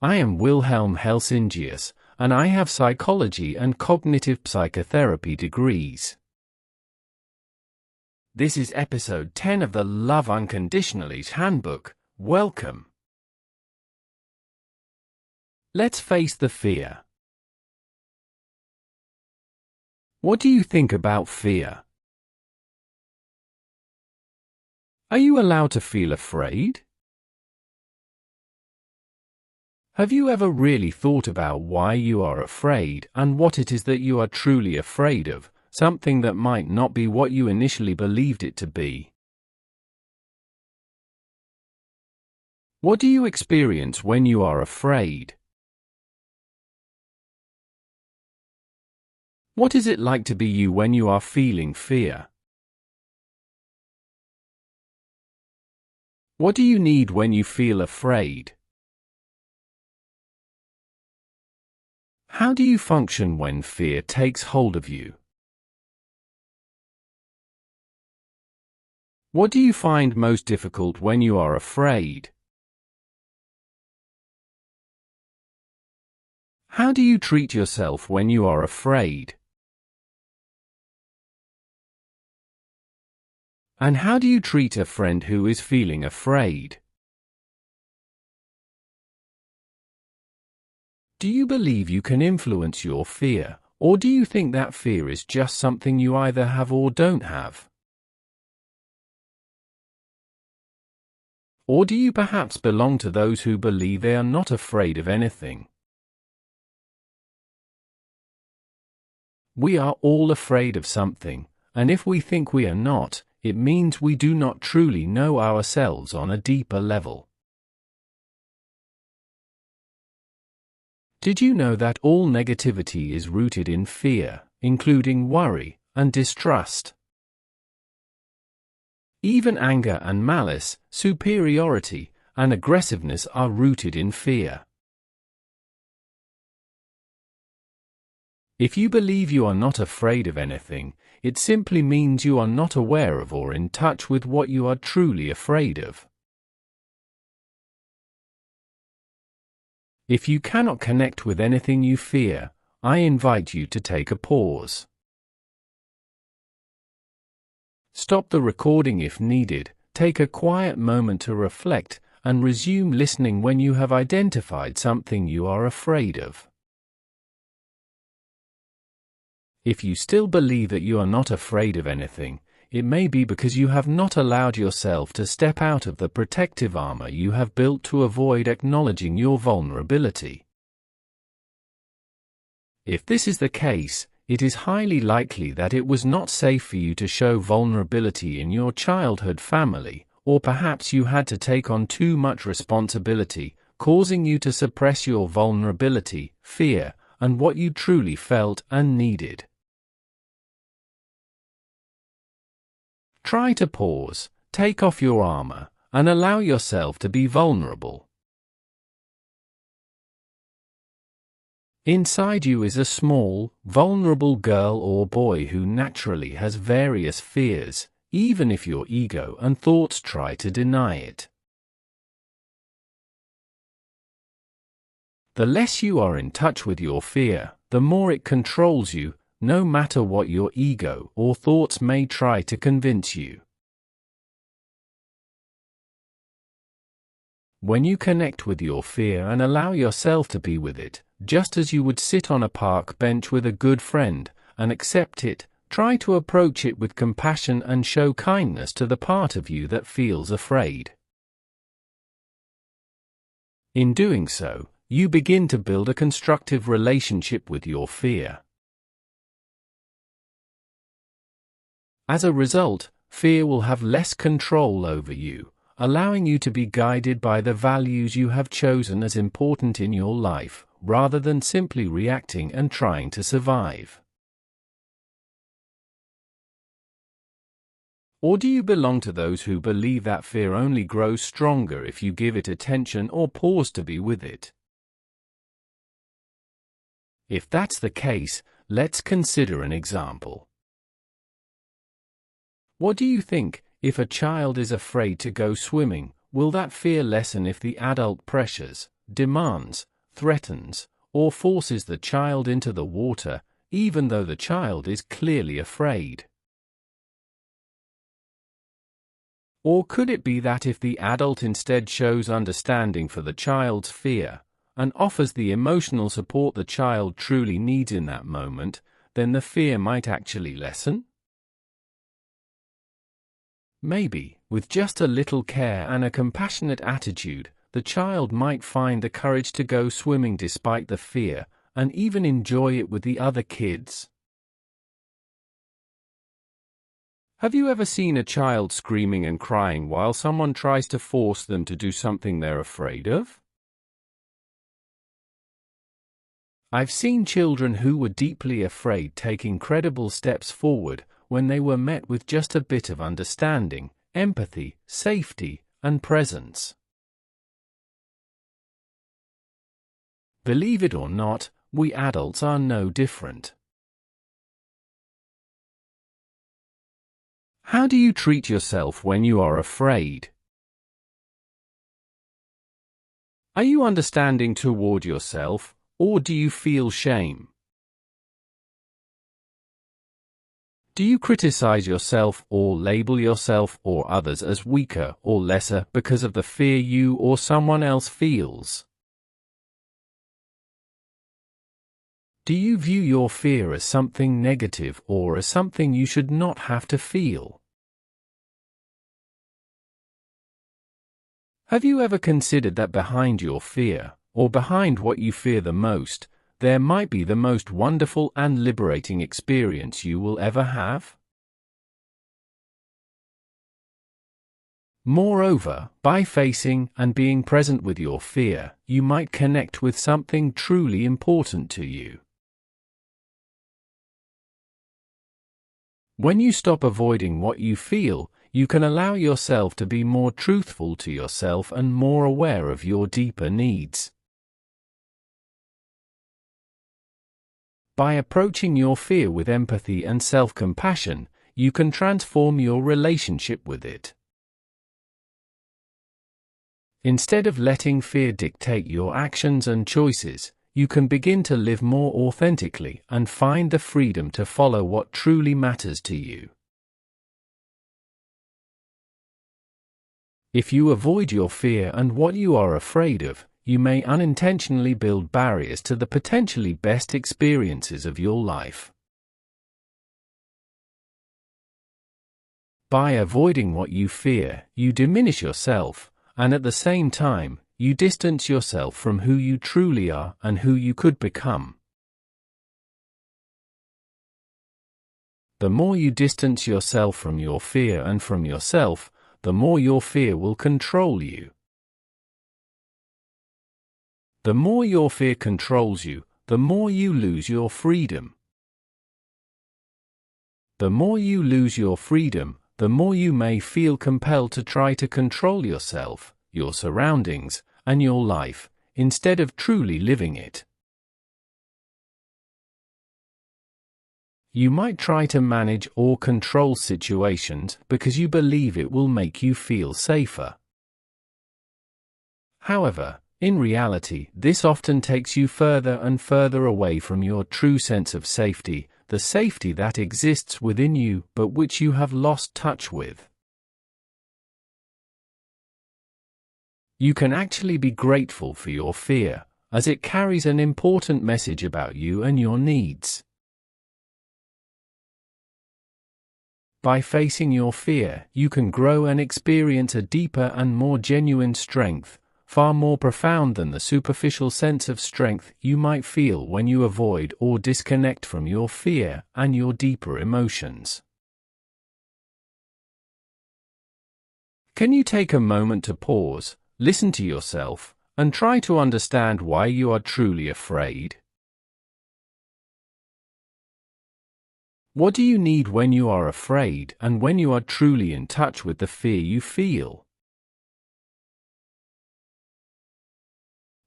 I am Wilhelm Helsingius, and I have psychology and cognitive psychotherapy degrees. This is episode 10 of the Love Unconditionally's Handbook. Welcome. Let's face the fear. What do you think about fear? Are you allowed to feel afraid? Have you ever really thought about why you are afraid and what it is that you are truly afraid of, something that might not be what you initially believed it to be? What do you experience when you are afraid? What is it like to be you when you are feeling fear? What do you need when you feel afraid? How do you function when fear takes hold of you? What do you find most difficult when you are afraid? How do you treat yourself when you are afraid? And how do you treat a friend who is feeling afraid? Do you believe you can influence your fear, or do you think that fear is just something you either have or don't have? Or do you perhaps belong to those who believe they are not afraid of anything? We are all afraid of something, and if we think we are not, it means we do not truly know ourselves on a deeper level. Did you know that all negativity is rooted in fear, including worry and distrust? Even anger and malice, superiority, and aggressiveness are rooted in fear. If you believe you are not afraid of anything, it simply means you are not aware of or in touch with what you are truly afraid of. If you cannot connect with anything you fear, I invite you to take a pause. Stop the recording if needed, take a quiet moment to reflect, and resume listening when you have identified something you are afraid of. If you still believe that you are not afraid of anything, it may be because you have not allowed yourself to step out of the protective armor you have built to avoid acknowledging your vulnerability. If this is the case, it is highly likely that it was not safe for you to show vulnerability in your childhood family, or perhaps you had to take on too much responsibility, causing you to suppress your vulnerability, fear, and what you truly felt and needed. Try to pause, take off your armor, and allow yourself to be vulnerable. Inside you is a small, vulnerable girl or boy who naturally has various fears, even if your ego and thoughts try to deny it. The less you are in touch with your fear, the more it controls you, no matter what your ego or thoughts may try to convince you. When you connect with your fear and allow yourself to be with it, just as you would sit on a park bench with a good friend, and accept it, try to approach it with compassion and show kindness to the part of you that feels afraid. In doing so, you begin to build a constructive relationship with your fear. As a result, fear will have less control over you, allowing you to be guided by the values you have chosen as important in your life, rather than simply reacting and trying to survive. Or do you belong to those who believe that fear only grows stronger if you give it attention or pause to be with it? If that's the case, let's consider an example. What do you think, if a child is afraid to go swimming, will that fear lessen if the adult pressures, demands, threatens, or forces the child into the water, even though the child is clearly afraid? Or could it be that if the adult instead shows understanding for the child's fear, and offers the emotional support the child truly needs in that moment, then the fear might actually lessen? Maybe, with just a little care and a compassionate attitude, the child might find the courage to go swimming despite the fear, and even enjoy it with the other kids. Have you ever seen a child screaming and crying while someone tries to force them to do something they're afraid of? I've seen children who were deeply afraid take incredible steps forward when they were met with just a bit of understanding, empathy, safety, and presence. Believe it or not, we adults are no different. How do you treat yourself when you are afraid? Are you understanding toward yourself, or do you feel shame? Do you criticize yourself or label yourself or others as weaker or lesser because of the fear you or someone else feels? Do you view your fear as something negative or as something you should not have to feel? Have you ever considered that behind your fear, or behind what you fear the most, there might be the most wonderful and liberating experience you will ever have? Moreover, by facing and being present with your fear, you might connect with something truly important to you. When you stop avoiding what you feel, you can allow yourself to be more truthful to yourself and more aware of your deeper needs. By approaching your fear with empathy and self-compassion, you can transform your relationship with it. Instead of letting fear dictate your actions and choices, you can begin to live more authentically and find the freedom to follow what truly matters to you. If you avoid your fear and what you are afraid of, you may unintentionally build barriers to the potentially best experiences of your life. By avoiding what you fear, you diminish yourself, and at the same time, you distance yourself from who you truly are and who you could become. The more you distance yourself from your fear and from yourself, the more your fear will control you. The more your fear controls you, the more you lose your freedom. The more you lose your freedom, the more you may feel compelled to try to control yourself, your surroundings, and your life, instead of truly living it. You might try to manage or control situations because you believe it will make you feel safer. However, in reality, this often takes you further and further away from your true sense of safety, the safety that exists within you but which you have lost touch with. You can actually be grateful for your fear, as it carries an important message about you and your needs. By facing your fear, you can grow and experience a deeper and more genuine strength, far more profound than the superficial sense of strength you might feel when you avoid or disconnect from your fear and your deeper emotions. Can you take a moment to pause, listen to yourself, and try to understand why you are truly afraid? What do you need when you are afraid and when you are truly in touch with the fear you feel?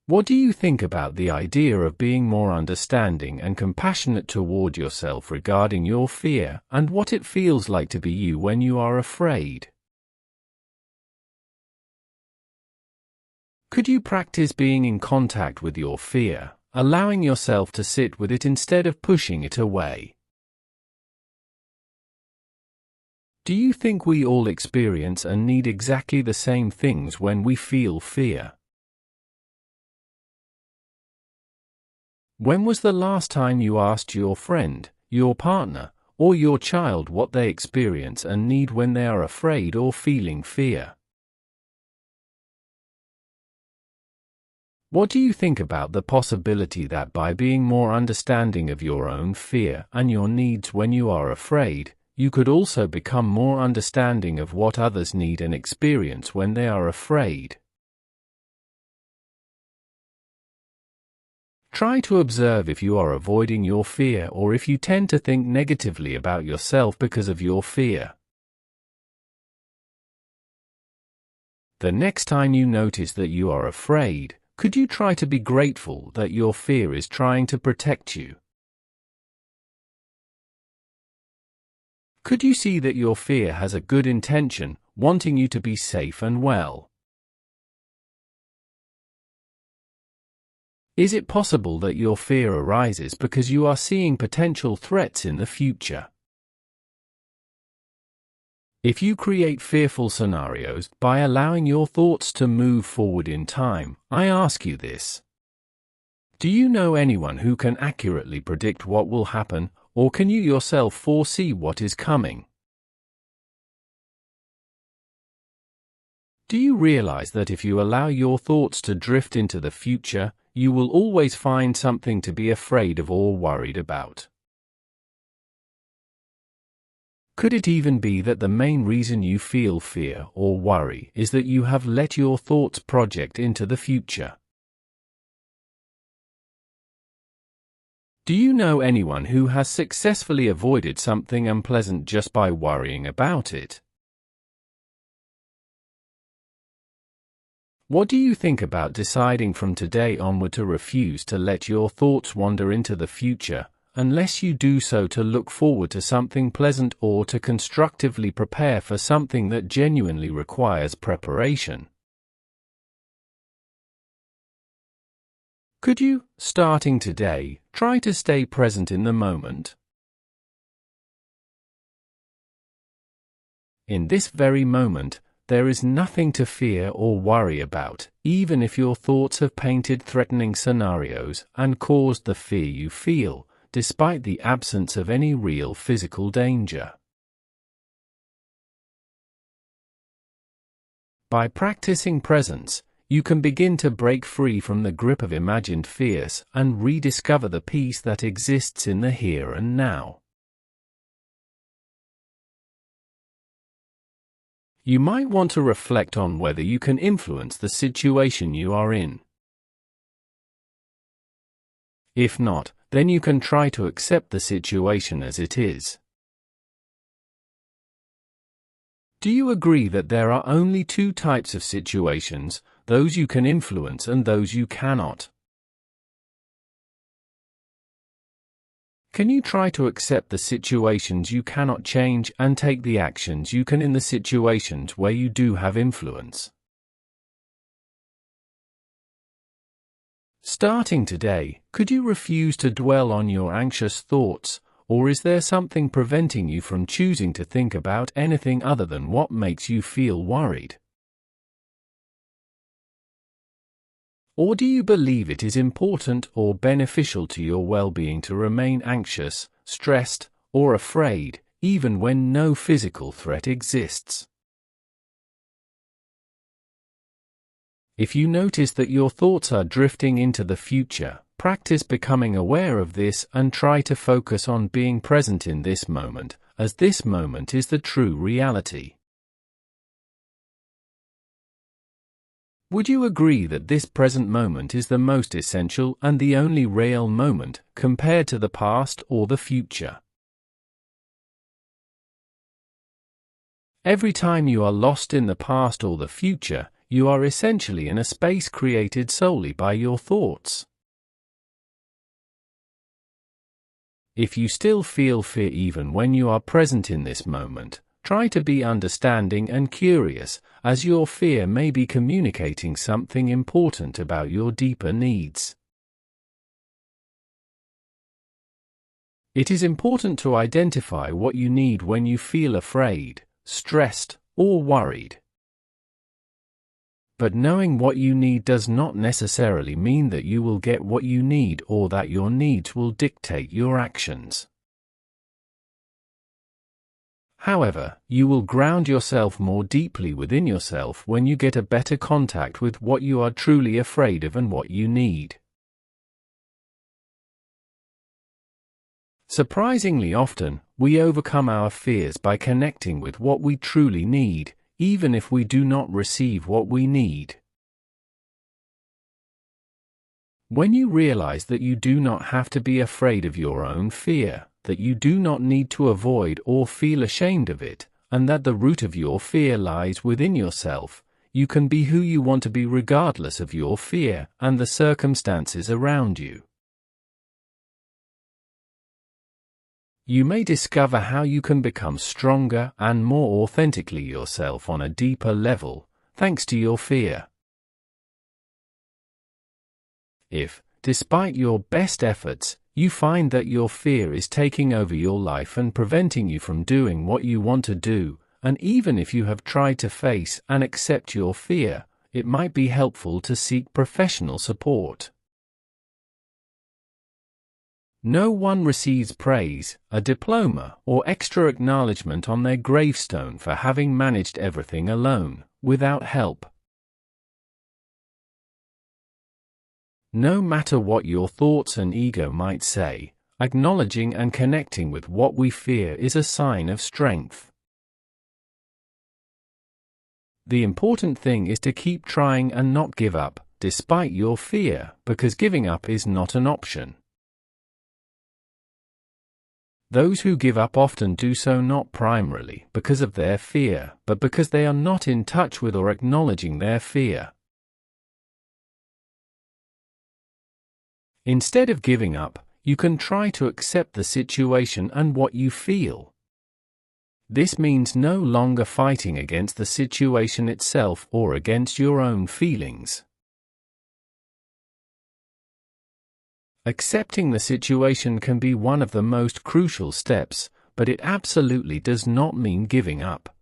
What do you think about the idea of being more understanding and compassionate toward yourself regarding your fear and what it feels like to be you when you are afraid? Could you practice being in contact with your fear, allowing yourself to sit with it instead of pushing it away? Do you think we all experience and need exactly the same things when we feel fear? When was the last time you asked your friend, your partner, or your child what they experience and need when they are afraid or feeling fear? What do you think about the possibility that by being more understanding of your own fear and your needs when you are afraid, you could also become more understanding of what others need and experience when they are afraid? Try to observe if you are avoiding your fear or if you tend to think negatively about yourself because of your fear. The next time you notice that you are afraid, could you try to be grateful that your fear is trying to protect you? Could you see that your fear has a good intention, wanting you to be safe and well? Is it possible that your fear arises because you are seeing potential threats in the future? If you create fearful scenarios by allowing your thoughts to move forward in time, I ask you this. Do you know anyone who can accurately predict what will happen, or can you yourself foresee what is coming? Do you realize that if you allow your thoughts to drift into the future, you will always find something to be afraid of or worried about? Could it even be that the main reason you feel fear or worry is that you have let your thoughts project into the future? Do you know anyone who has successfully avoided something unpleasant just by worrying about it? What do you think about deciding from today onward to refuse to let your thoughts wander into the future, unless you do so to look forward to something pleasant or to constructively prepare for something that genuinely requires preparation? Could you, starting today, try to stay present in the moment? In this very moment, there is nothing to fear or worry about, even if your thoughts have painted threatening scenarios and caused the fear you feel, despite the absence of any real physical danger. By practicing presence, you can begin to break free from the grip of imagined fears and rediscover the peace that exists in the here and now. You might want to reflect on whether you can influence the situation you are in. If not, then you can try to accept the situation as it is. Do you agree that there are only two types of situations, those you can influence and those you cannot? Can you try to accept the situations you cannot change and take the actions you can in the situations where you do have influence? Starting today, could you refuse to dwell on your anxious thoughts, or is there something preventing you from choosing to think about anything other than what makes you feel worried? Or do you believe it is important or beneficial to your well-being to remain anxious, stressed, or afraid, even when no physical threat exists? If you notice that your thoughts are drifting into the future, practice becoming aware of this and try to focus on being present in this moment, as this moment is the true reality. Would you agree that this present moment is the most essential and the only real moment, compared to the past or the future? Every time you are lost in the past or the future, you are essentially in a space created solely by your thoughts. If you still feel fear even when you are present in this moment, try to be understanding and curious, as your fear may be communicating something important about your deeper needs. It is important to identify what you need when you feel afraid, stressed, or worried. But knowing what you need does not necessarily mean that you will get what you need or that your needs will dictate your actions. However, you will ground yourself more deeply within yourself when you get a better contact with what you are truly afraid of and what you need. Surprisingly often, we overcome our fears by connecting with what we truly need, even if we do not receive what we need. When you realize that you do not have to be afraid of your own fear, that you do not need to avoid or feel ashamed of it, and that the root of your fear lies within yourself, you can be who you want to be regardless of your fear and the circumstances around you. You may discover how you can become stronger and more authentically yourself on a deeper level, thanks to your fear. If, despite your best efforts, you find that your fear is taking over your life and preventing you from doing what you want to do, and even if you have tried to face and accept your fear, it might be helpful to seek professional support. No one receives praise, a diploma, or extra acknowledgement on their gravestone for having managed everything alone, without help. No matter what your thoughts and ego might say, acknowledging and connecting with what we fear is a sign of strength. The important thing is to keep trying and not give up, despite your fear, because giving up is not an option. Those who give up often do so not primarily because of their fear, but because they are not in touch with or acknowledging their fear. Instead of giving up, you can try to accept the situation and what you feel. This means no longer fighting against the situation itself or against your own feelings. Accepting the situation can be one of the most crucial steps, but it absolutely does not mean giving up.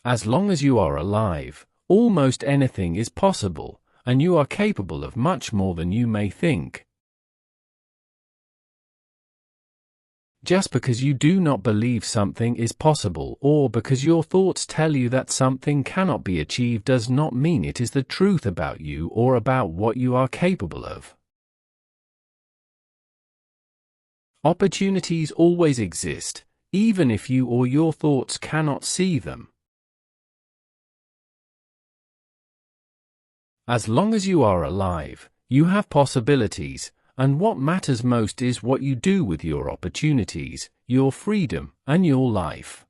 As long as you are alive, almost anything is possible, and you are capable of much more than you may think. Just because you do not believe something is possible or because your thoughts tell you that something cannot be achieved does not mean it is the truth about you or about what you are capable of. Opportunities always exist, even if you or your thoughts cannot see them. As long as you are alive, you have possibilities, and what matters most is what you do with your opportunities, your freedom, and your life.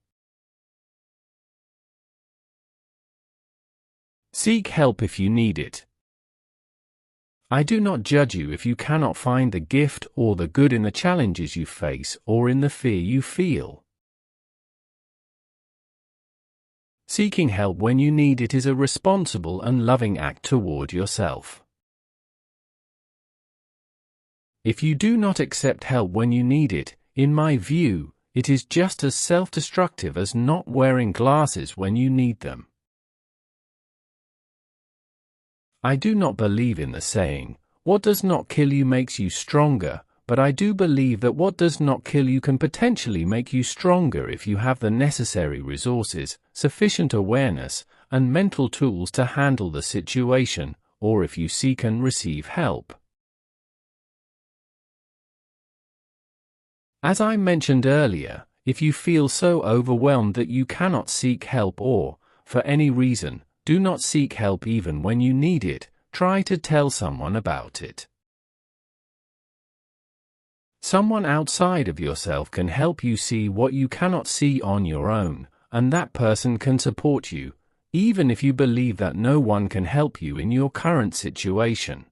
Seek help if you need it. I do not judge you if you cannot find the gift or the good in the challenges you face or in the fear you feel. Seeking help when you need it is a responsible and loving act toward yourself. If you do not accept help when you need it, in my view, it is just as self-destructive as not wearing glasses when you need them. I do not believe in the saying, "What does not kill you makes you stronger," but I do believe that what does not kill you can potentially make you stronger if you have the necessary resources, sufficient awareness, and mental tools to handle the situation, or if you seek and receive help. As I mentioned earlier, if you feel so overwhelmed that you cannot seek help or, for any reason, do not seek help even when you need it, try to tell someone about it. Someone outside of yourself can help you see what you cannot see on your own, and that person can support you, even if you believe that no one can help you in your current situation.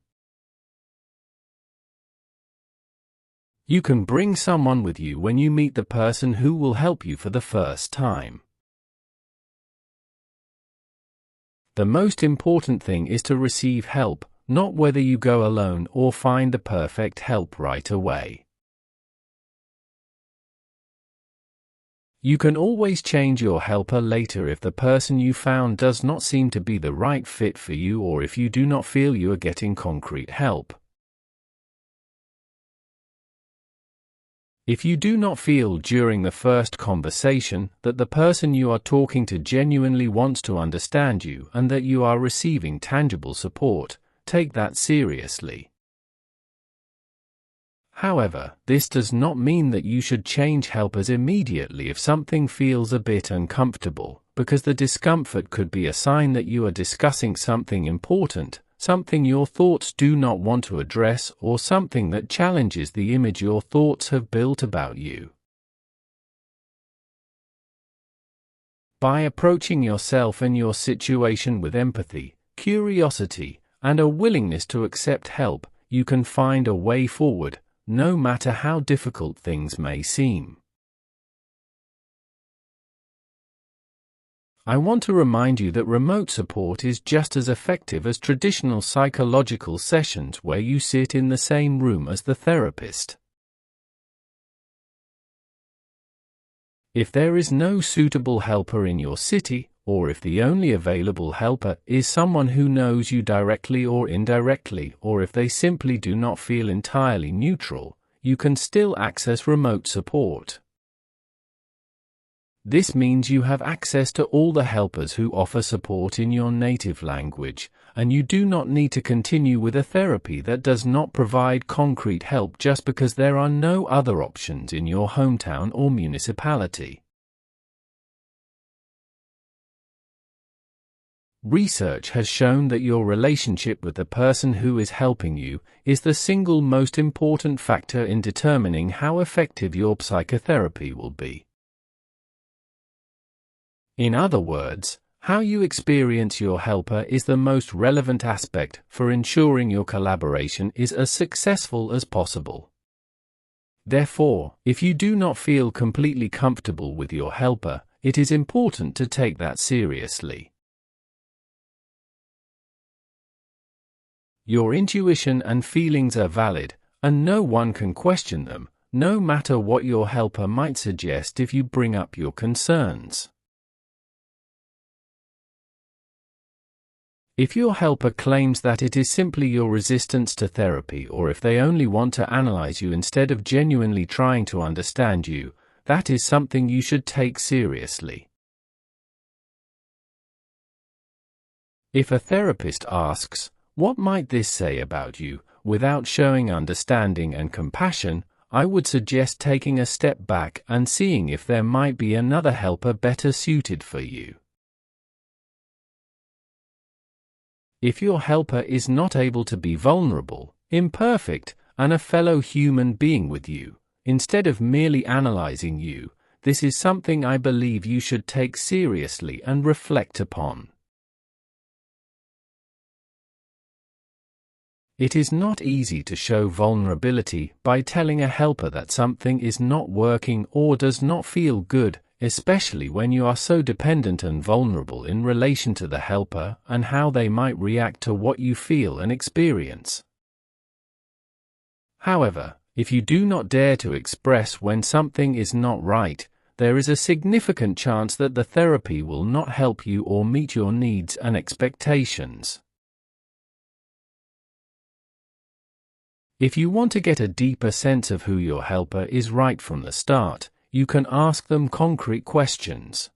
You can bring someone with you when you meet the person who will help you for the first time. The most important thing is to receive help, not whether you go alone or find the perfect help right away. You can always change your helper later if the person you found does not seem to be the right fit for you, or if you do not feel you are getting concrete help. If you do not feel during the first conversation that the person you are talking to genuinely wants to understand you and that you are receiving tangible support, take that seriously. However, this does not mean that you should change helpers immediately if something feels a bit uncomfortable, because the discomfort could be a sign that you are discussing something important, something your thoughts do not want to address, or something that challenges the image your thoughts have built about you. By approaching yourself and your situation with empathy, curiosity, and a willingness to accept help, you can find a way forward, no matter how difficult things may seem. I want to remind you that remote support is just as effective as traditional psychological sessions where you sit in the same room as the therapist. If there is no suitable helper in your city, or if the only available helper is someone who knows you directly or indirectly, or if they simply do not feel entirely neutral, you can still access remote support. This means you have access to all the helpers who offer support in your native language, and you do not need to continue with a therapy that does not provide concrete help just because there are no other options in your hometown or municipality. Research has shown that your relationship with the person who is helping you is the single most important factor in determining how effective your psychotherapy will be. In other words, how you experience your helper is the most relevant aspect for ensuring your collaboration is as successful as possible. Therefore, if you do not feel completely comfortable with your helper, it is important to take that seriously. Your intuition and feelings are valid, and no one can question them, no matter what your helper might suggest if you bring up your concerns. If your helper claims that it is simply your resistance to therapy, or if they only want to analyze you instead of genuinely trying to understand you, that is something you should take seriously. If a therapist asks, "What might this say about you?" without showing understanding and compassion, I would suggest taking a step back and seeing if there might be another helper better suited for you. If your helper is not able to be vulnerable, imperfect, and a fellow human being with you, instead of merely analyzing you, this is something I believe you should take seriously and reflect upon. It is not easy to show vulnerability by telling a helper that something is not working or does not feel good, especially when you are so dependent and vulnerable in relation to the helper and how they might react to what you feel and experience. However, if you do not dare to express when something is not right, there is a significant chance that the therapy will not help you or meet your needs and expectations. If you want to get a deeper sense of who your helper is right from the start, you can ask them concrete questions.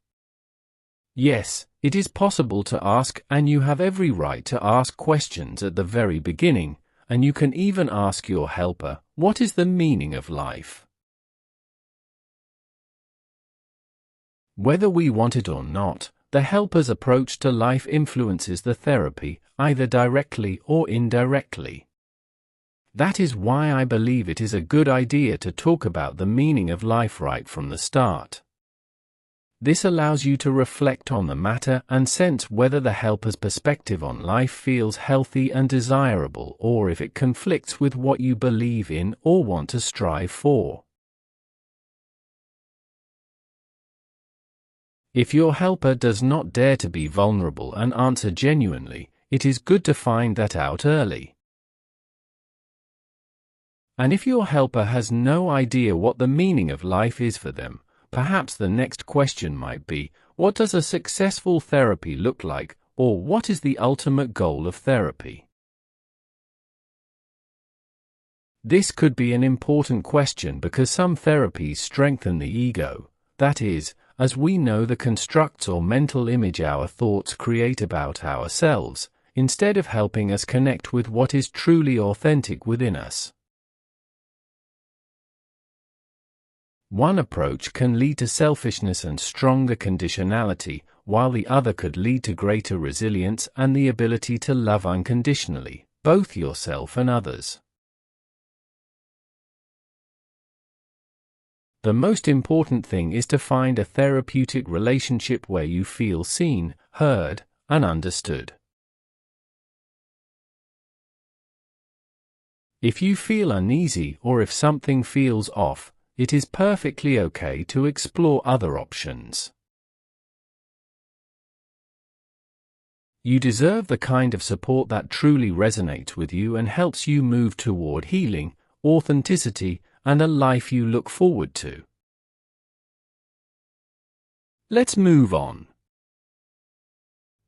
Yes, it is possible to ask, and you have every right to ask questions at the very beginning, and you can even ask your helper, "What is the meaning of life?" Whether we want it or not, the helper's approach to life influences the therapy, either directly or indirectly. That is why I believe it is a good idea to talk about the meaning of life right from the start. This allows you to reflect on the matter and sense whether the helper's perspective on life feels healthy and desirable, or if it conflicts with what you believe in or want to strive for. If your helper does not dare to be vulnerable and answer genuinely, it is good to find that out early. And if your helper has no idea what the meaning of life is for them, perhaps the next question might be, what does a successful therapy look like, or what is the ultimate goal of therapy? This could be an important question because some therapies strengthen the ego, that is, as we know the constructs or mental image our thoughts create about ourselves, instead of helping us connect with what is truly authentic within us. One approach can lead to selfishness and stronger conditionality, while the other could lead to greater resilience and the ability to love unconditionally, both yourself and others. The most important thing is to find a therapeutic relationship where you feel seen, heard, and understood. If you feel uneasy or if something feels off, it is perfectly okay to explore other options. You deserve the kind of support that truly resonates with you and helps you move toward healing, authenticity, and a life you look forward to. Let's move on.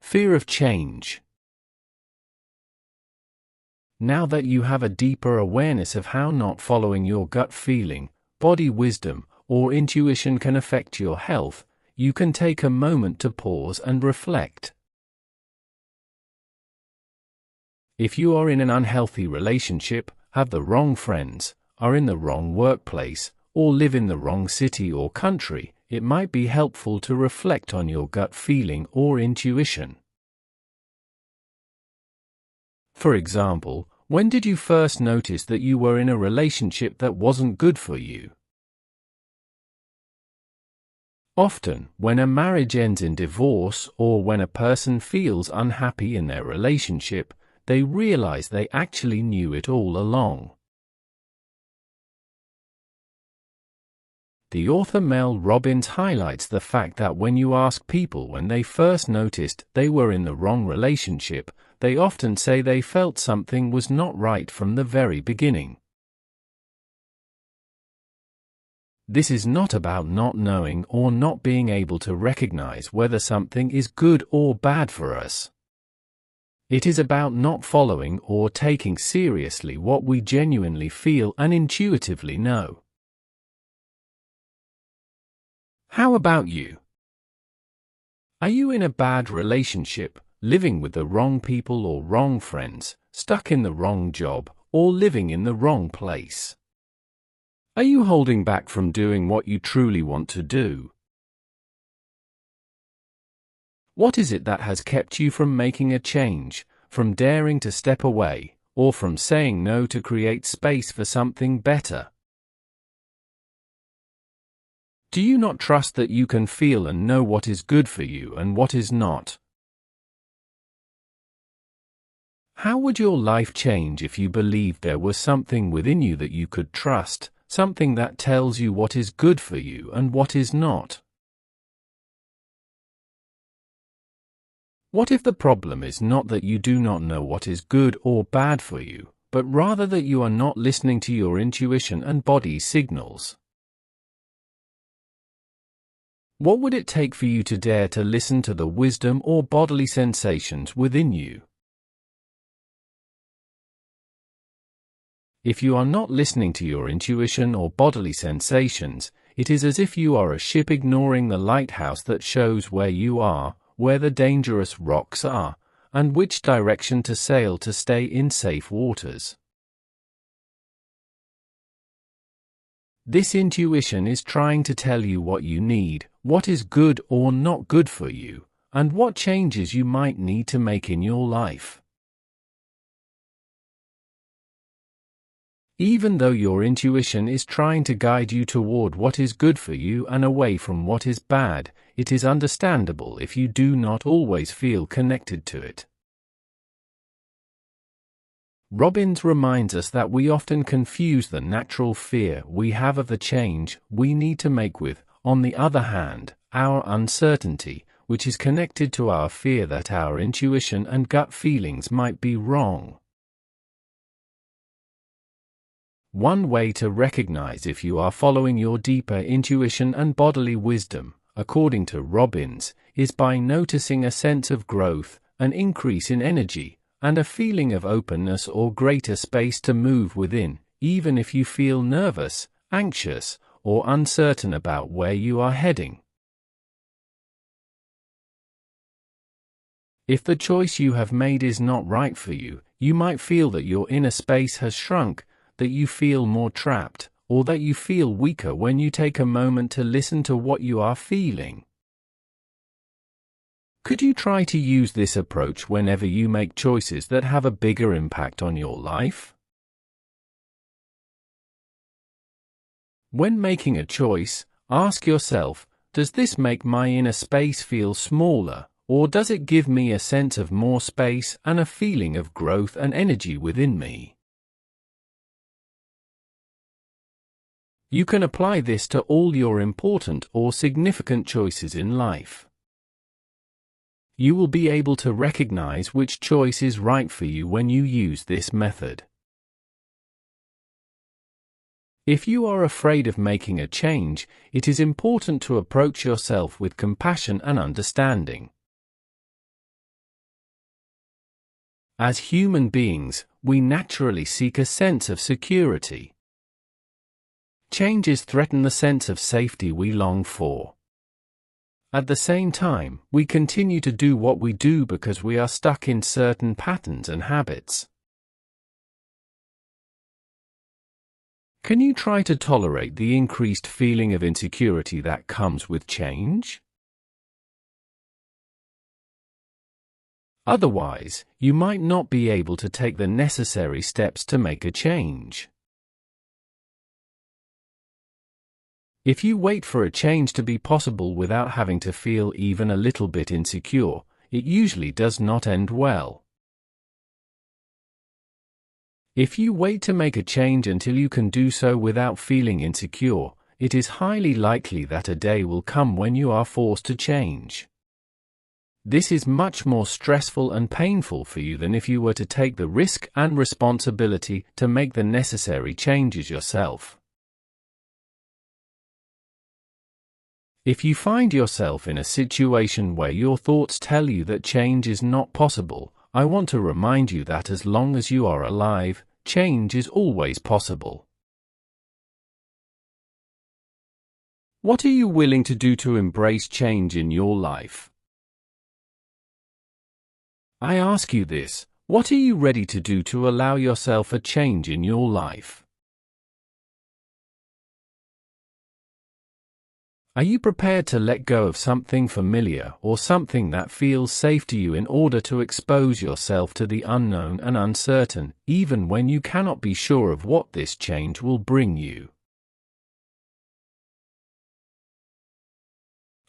Fear of change. Now that you have a deeper awareness of how not following your gut feeling, body wisdom, or intuition can affect your health, you can take a moment to pause and reflect. If you are in an unhealthy relationship, have the wrong friends, are in the wrong workplace, or live in the wrong city or country, it might be helpful to reflect on your gut feeling or intuition. For example, when did you first notice that you were in a relationship that wasn't good for you? Often, when a marriage ends in divorce or when a person feels unhappy in their relationship, they realize they actually knew it all along. The author Mel Robbins highlights the fact that when you ask people when they first noticed they were in the wrong relationship, they often say they felt something was not right from the very beginning. This is not about not knowing or not being able to recognize whether something is good or bad for us. It is about not following or taking seriously what we genuinely feel and intuitively know. How about you? Are you in a bad relationship, living with the wrong people or wrong friends, stuck in the wrong job, or living in the wrong place? Are you holding back from doing what you truly want to do? What is it that has kept you from making a change, from daring to step away, or from saying no to create space for something better? Do you not trust that you can feel and know what is good for you and what is not? How would your life change if you believed there was something within you that you could trust, something that tells you what is good for you and what is not? What if the problem is not that you do not know what is good or bad for you, but rather that you are not listening to your intuition and body signals? What would it take for you to dare to listen to the wisdom or bodily sensations within you? If you are not listening to your intuition or bodily sensations, it is as if you are a ship ignoring the lighthouse that shows where you are, where the dangerous rocks are, and which direction to sail to stay in safe waters. This intuition is trying to tell you what you need, what is good or not good for you, and what changes you might need to make in your life. Even though your intuition is trying to guide you toward what is good for you and away from what is bad, it is understandable if you do not always feel connected to it. Robbins reminds us that we often confuse the natural fear we have of the change we need to make with, on the other hand, our uncertainty, which is connected to our fear that our intuition and gut feelings might be wrong. One way to recognize if you are following your deeper intuition and bodily wisdom, according to Robbins, is by noticing a sense of growth, an increase in energy, and a feeling of openness or greater space to move within, even if you feel nervous, anxious, or uncertain about where you are heading. If the choice you have made is not right for you, you might feel that your inner space has shrunk, that you feel more trapped, or that you feel weaker when you take a moment to listen to what you are feeling. Could you try to use this approach whenever you make choices that have a bigger impact on your life? When making a choice, ask yourself, does this make my inner space feel smaller, or does it give me a sense of more space and a feeling of growth and energy within me? You can apply this to all your important or significant choices in life. You will be able to recognize which choice is right for you when you use this method. If you are afraid of making a change, it is important to approach yourself with compassion and understanding. As human beings, we naturally seek a sense of security. Changes threaten the sense of safety we long for. At the same time, we continue to do what we do because we are stuck in certain patterns and habits. Can you try to tolerate the increased feeling of insecurity that comes with change? Otherwise, you might not be able to take the necessary steps to make a change. If you wait for a change to be possible without having to feel even a little bit insecure, it usually does not end well. If you wait to make a change until you can do so without feeling insecure, it is highly likely that a day will come when you are forced to change. This is much more stressful and painful for you than if you were to take the risk and responsibility to make the necessary changes yourself. If you find yourself in a situation where your thoughts tell you that change is not possible, I want to remind you that as long as you are alive, change is always possible. What are you willing to do to embrace change in your life? I ask you this, what are you ready to do to allow yourself a change in your life? Are you prepared to let go of something familiar or something that feels safe to you in order to expose yourself to the unknown and uncertain, even when you cannot be sure of what this change will bring you?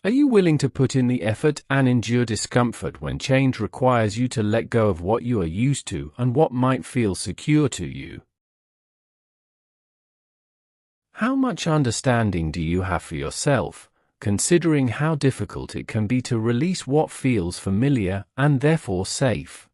Are you willing to put in the effort and endure discomfort when change requires you to let go of what you are used to and what might feel secure to you? How much understanding do you have for yourself, considering how difficult it can be to release what feels familiar and therefore safe?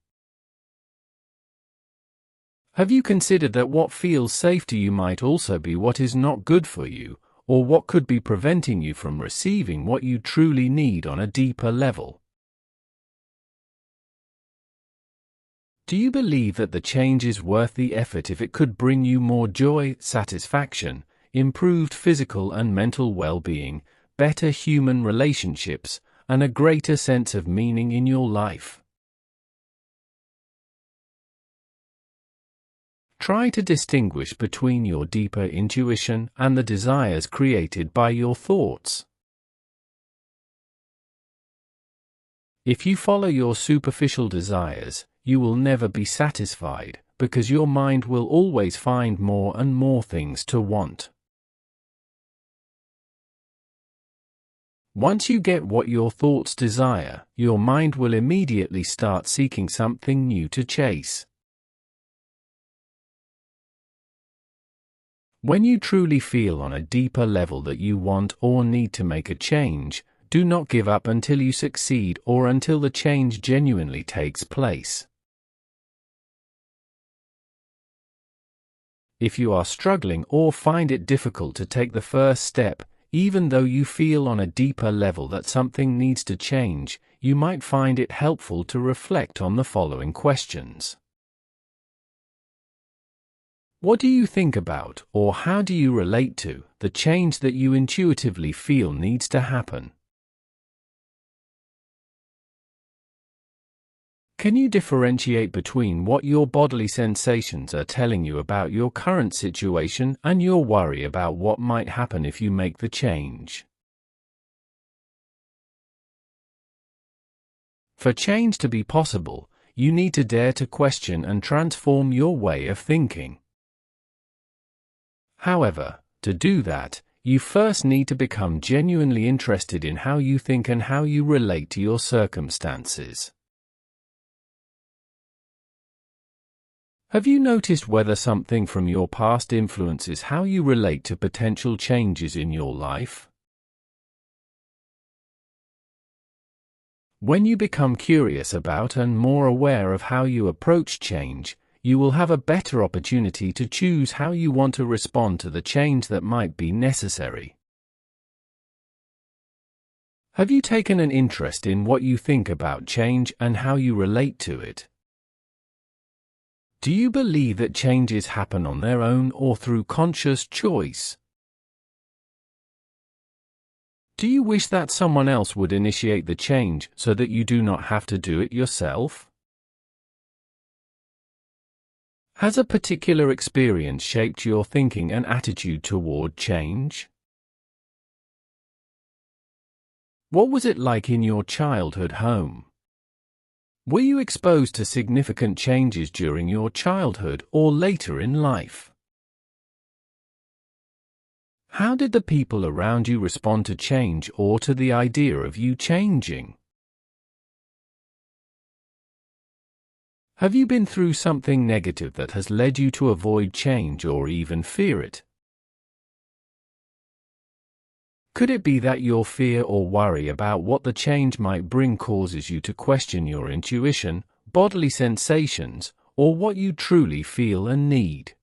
Have you considered that what feels safe to you might also be what is not good for you, or what could be preventing you from receiving what you truly need on a deeper level? Do you believe that the change is worth the effort if it could bring you more joy, satisfaction, improved physical and mental well-being, better human relationships, and a greater sense of meaning in your life? Try to distinguish between your deeper intuition and the desires created by your thoughts. If you follow your superficial desires, you will never be satisfied, because your mind will always find more and more things to want. Once you get what your thoughts desire, your mind will immediately start seeking something new to chase. When you truly feel on a deeper level that you want or need to make a change, do not give up until you succeed or until the change genuinely takes place. If you are struggling or find it difficult to take the first step, even though you feel on a deeper level that something needs to change, you might find it helpful to reflect on the following questions. What do you think about, or how do you relate to, the change that you intuitively feel needs to happen? Can you differentiate between what your bodily sensations are telling you about your current situation and your worry about what might happen if you make the change? For change to be possible, you need to dare to question and transform your way of thinking. However, to do that, you first need to become genuinely interested in how you think and how you relate to your circumstances. Have you noticed whether something from your past influences how you relate to potential changes in your life? When you become curious about and more aware of how you approach change, you will have a better opportunity to choose how you want to respond to the change that might be necessary. Have you taken an interest in what you think about change and how you relate to it? Do you believe that changes happen on their own or through conscious choice? Do you wish that someone else would initiate the change so that you do not have to do it yourself? Has a particular experience shaped your thinking and attitude toward change? What was it like in your childhood home? Were you exposed to significant changes during your childhood or later in life? How did the people around you respond to change or to the idea of you changing? Have you been through something negative that has led you to avoid change or even fear it? Could it be that your fear or worry about what the change might bring causes you to question your intuition, bodily sensations, or what you truly feel and need?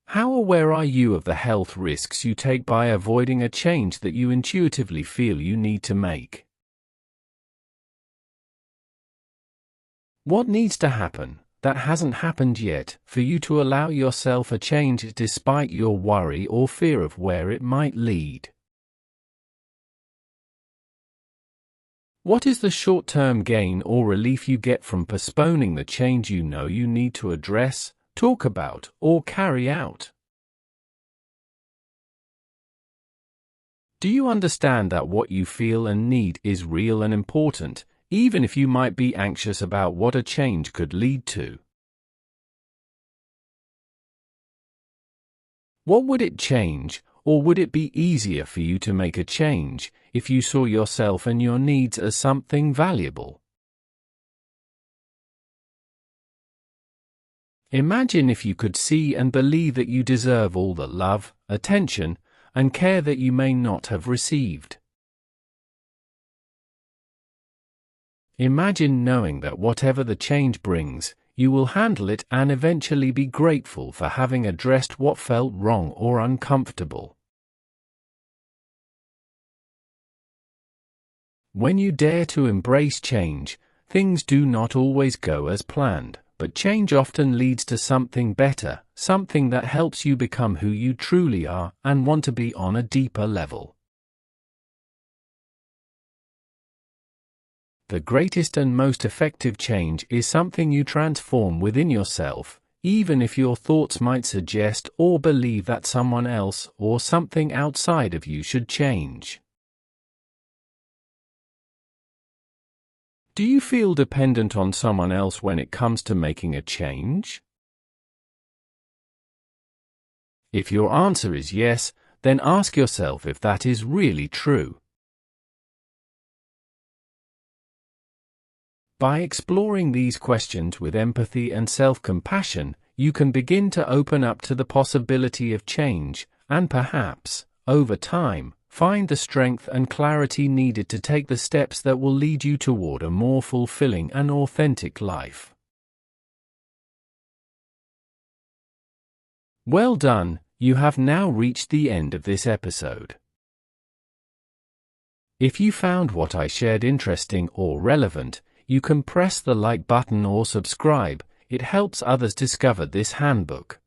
How aware are you of the health risks you take by avoiding a change that you intuitively feel you need to make? What needs to happen, that hasn't happened yet, for you to allow yourself a change despite your worry or fear of where it might lead? What is the short-term gain or relief you get from postponing the change you know you need to address, talk about, or carry out? Do you understand that what you feel and need is real and important, even if you might be anxious about what a change could lead to? What would it change, or would it be easier for you to make a change, if you saw yourself and your needs as something valuable? Imagine if you could see and believe that you deserve all the love, attention, and care that you may not have received. Imagine knowing that whatever the change brings, you will handle it and eventually be grateful for having addressed what felt wrong or uncomfortable. When you dare to embrace change, things do not always go as planned, but change often leads to something better, something that helps you become who you truly are and want to be on a deeper level. The greatest and most effective change is something you transform within yourself, even if your thoughts might suggest or believe that someone else or something outside of you should change. Do you feel dependent on someone else when it comes to making a change? If your answer is yes, then ask yourself if that is really true. By exploring these questions with empathy and self-compassion, you can begin to open up to the possibility of change, and perhaps, over time, find the strength and clarity needed to take the steps that will lead you toward a more fulfilling and authentic life. Well done, you have now reached the end of this episode. If you found what I shared interesting or relevant, you can press the like button or subscribe. It helps others discover this handbook.